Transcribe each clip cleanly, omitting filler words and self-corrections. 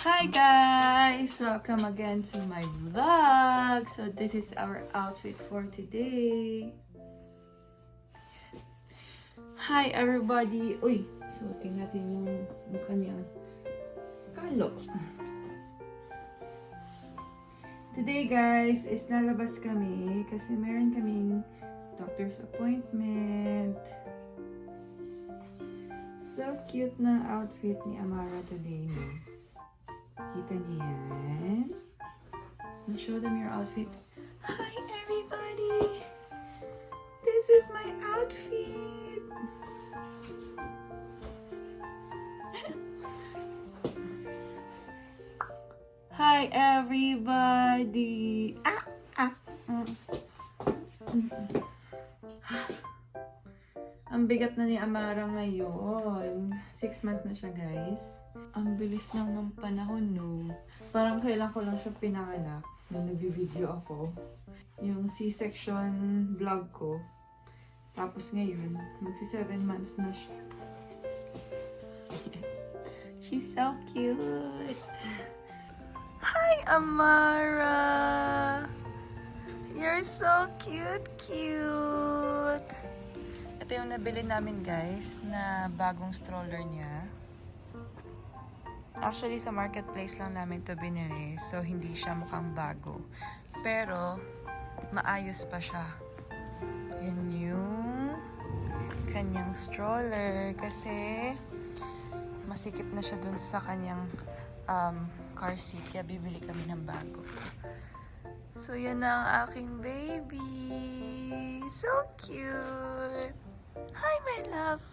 Hi guys! Welcome again to my vlog. So this is our outfit for today. Hi everybody! Uy! Suotin natin yung kanyang kalo. Today guys is lalabas kami kasi meron kaming doctor's appointment. So cute na outfit ni Amara today. Kita niyo yan? Show them your outfit. Hi everybody! This is my outfit! Hi everybody! Ang bigat na ni Amara ngayon. 6 months na siya, guys. Ang bilis lang ng panahon, no? Parang kailan ko lang siya pinanganak nung nag-video ako. Yung C-section vlog ko. Tapos ngayon, magsi 7 months na siya. She's so cute! Hi, Amara! You're so cute! Ito yung nabili namin guys na bagong stroller niya. Actually sa marketplace lang namin to binili, so hindi siya mukhang bago. Pero maayos pa siya. Yan yung kanyang stroller kasi masikip na siya dun sa kanyang car seat, kaya bibili kami ng bago. So yan na ang aking baby. So cute. Hi, my love.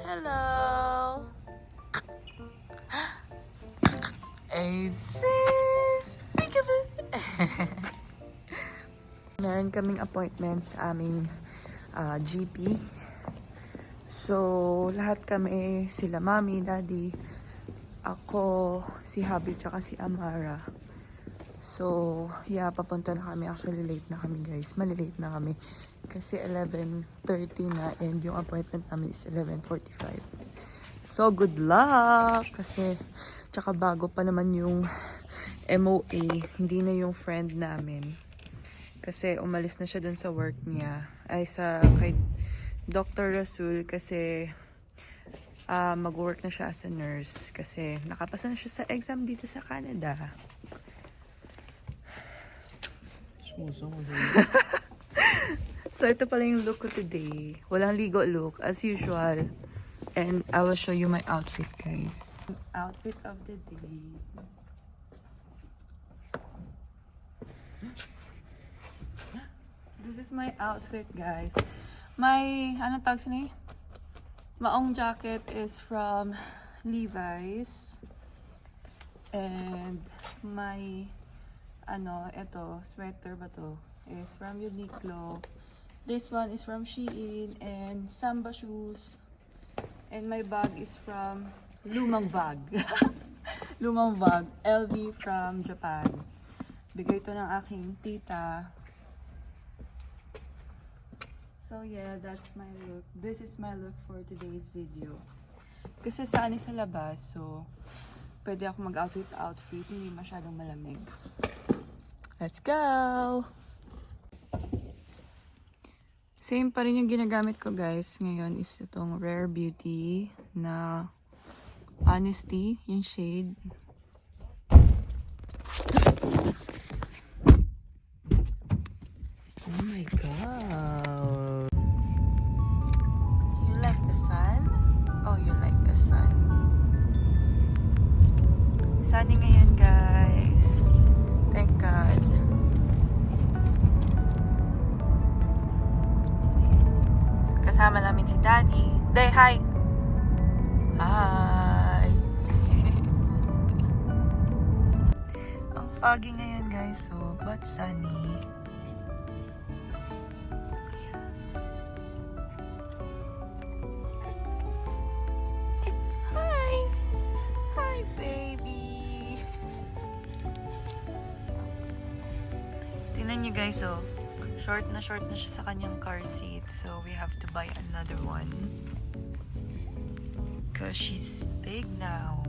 Hello. Hey, sis. Peekaboo. Meron kaming appointment sa aming GP. So, lahat kami, sila mommy, daddy, ako, si Habi, tsaka si Amara. So, yeah, papunta na kami. Actually, late na kami, guys. Malilate na kami. Kasi 11:30 na and yung appointment namin is 11:45. So, good luck! Kasi, tsaka bago pa naman yung MOA. Hindi na yung friend namin. Kasi, umalis na siya dun sa work niya. Ay, kay Dr. Rasul. Kasi, mag-work na siya as a nurse. Kasi, nakapasa na siya sa exam dito sa Canada. So, ito pala yung look ko today. Walang ligo look, as usual. And I will show you my outfit, guys. Outfit of the day. This is my outfit, guys. My, ano tawag sini? Maong jacket is from Levi's. And my, ito, sweater ba to? Is from Uniqlo. This one is from Shein and Samba shoes. And my bag is from Lumang Bag. Lumang Bag. LV from Japan. Bigay ito ng aking tita. So yeah, that's my look. This is my look for today's video. Kasi saan sa labas, so pwede ako mag-outfit, hindi masyadong malamig. Let's go! Same pa rin yung ginagamit ko, guys. Ngayon is itong Rare Beauty na Honesty, yung shade. Oh my God! You like the sun? Oh, you like the sun. Sunny ngayon, guys. Thank God. Kasama namin si Daddy. Day, hi! Hi! Ang foggy ngayon, guys, so, but sunny. Hi! Hi, baby! Tingnan niyo, guys, oh. Short na siya sa kanyang car seat. So, we have to buy another one. Because she's big now.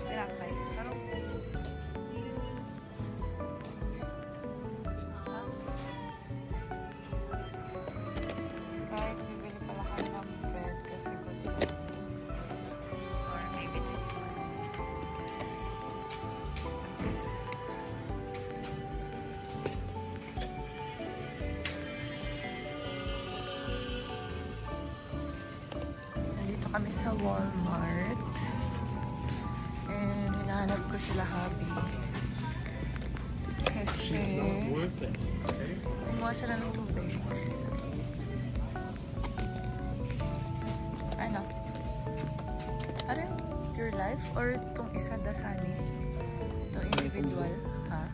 Tinakbay. Parang guys, bibili pala kami ng bread kasi gutom. Or maybe this one. This bread. Nandito kami sa Walmart. And hinahanap ko sila hubby. Kasi kumuha sila ng tubig. Ano? Ano yung Pure Life? Or itong isa Dasani? Itong individual? Ha?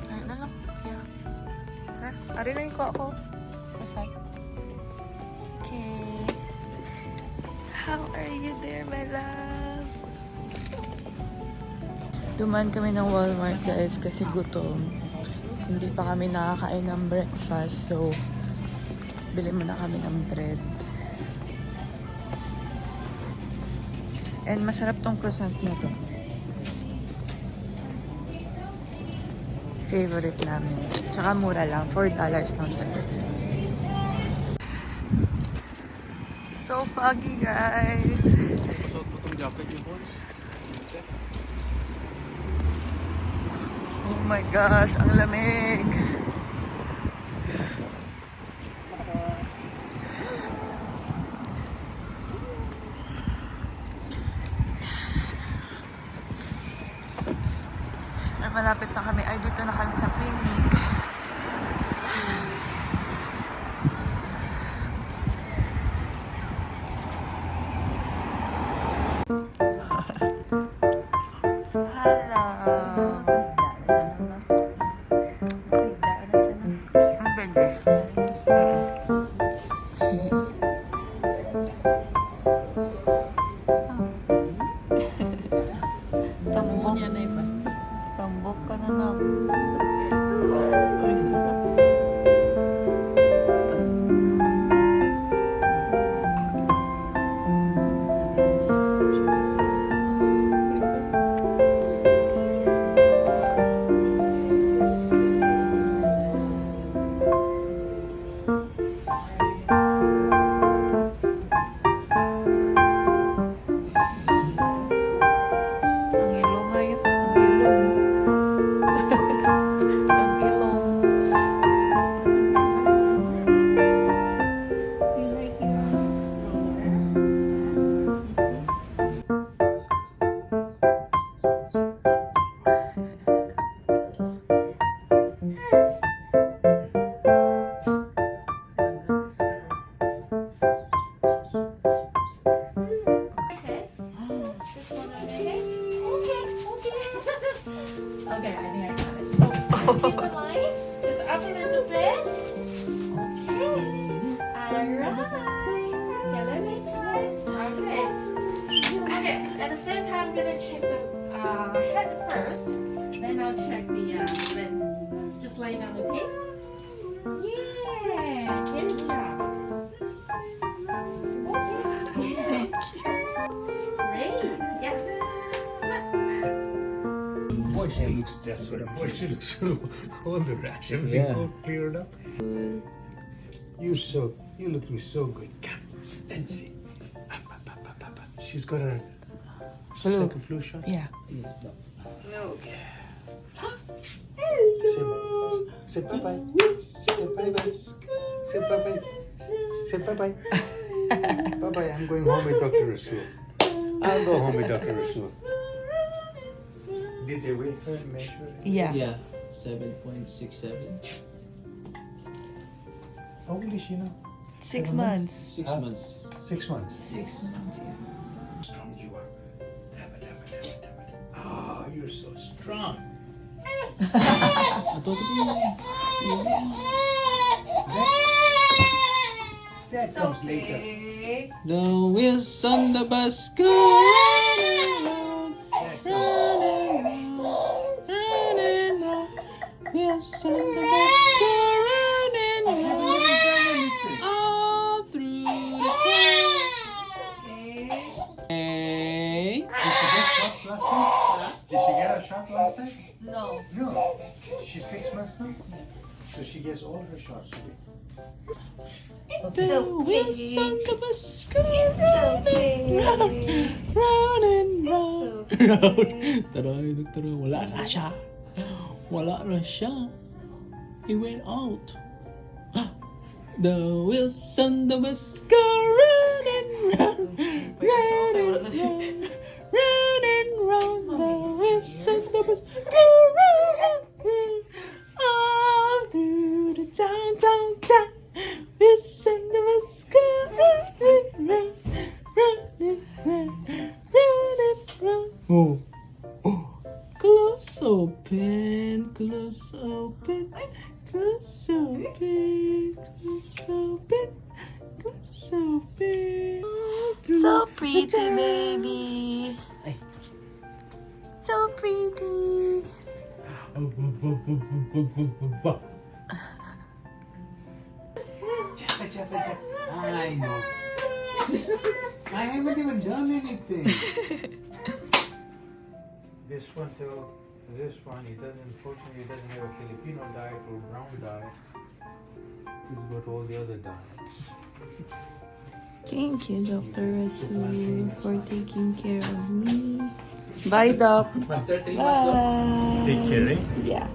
Ayun na lang. Yeah. Tara. Ari na yung ko ako. Masan? Okay. How are you there, my love? Duman kami ng Walmart, guys, kasi gutom. Hindi pa kami nakakain ng breakfast, so bili muna kami ng bread. And masarap tong croissant na to. Favorite namin. Tsaka mura lang. $4 lang siya, guys. So foggy, guys. Suot mo tong jacket niyo po. Oh my gosh, ang lamig. Malapit na kami. Ay, dito na kami sa clinic. Hala. Ang pwede. Tambok niya na iba. Tambok ka na na. Ay, sasa. Okay, I think I got it. So, keep the line. Just up a little bit. Okay. Alright. Okay, let me try. Okay. Okay, at the same time, I'm gonna check the head first. Then I'll check the leg. Just lay down, okay? Yeah, good job. Okay. Great. Yes. Boy, she looks desperate. Boy, she looks older. Everything Yeah. all cleared up. You're looking so good. Come, let's see. Up, up, up, up, up, up. She's got her Flu. second flu shot. Yeah. No. Hello. Say bye bye. Say bye bye. Say bye bye. Say bye bye. Bye bye. I'm going home with Dr. Rasul. I'll go home with Dr. Rasul. Did they weigh her and measure her? Yeah. Yeah, 7.67. How old is she now? 6 months. 6 Huh? months. 6 months. 6 months, yeah. How strong you are. Dabba, dabba, dabba, dabba. Oh, you're so strong. Ito ko That comes later. The wheels on the bus go round and round, round and round, round and round. Wheels on the bus go round and round. So she gets all her shots today. The wheels on the bus go round and round, round and round, round. Tara, wala na siya. Wala na siya. He went out. The wheels on the bus go round and round, round and round, round and round. The wheels on the bus go round and round, all through the town. Wheels on the bus go round and round, round and round, round and round. Oh. Close open, close open, close open, close open, close open. So pretty, baby. Ay. So pretty. Chappa. I know. I haven't even done anything. This one till this one, unfortunately, he doesn't have a Filipino diet or brown diet. He's got all the other diets. Thank you, Dr. Rasul, for taking care of me. Bye, Doc. After 3 months, Bye. Take care, eh? Yeah.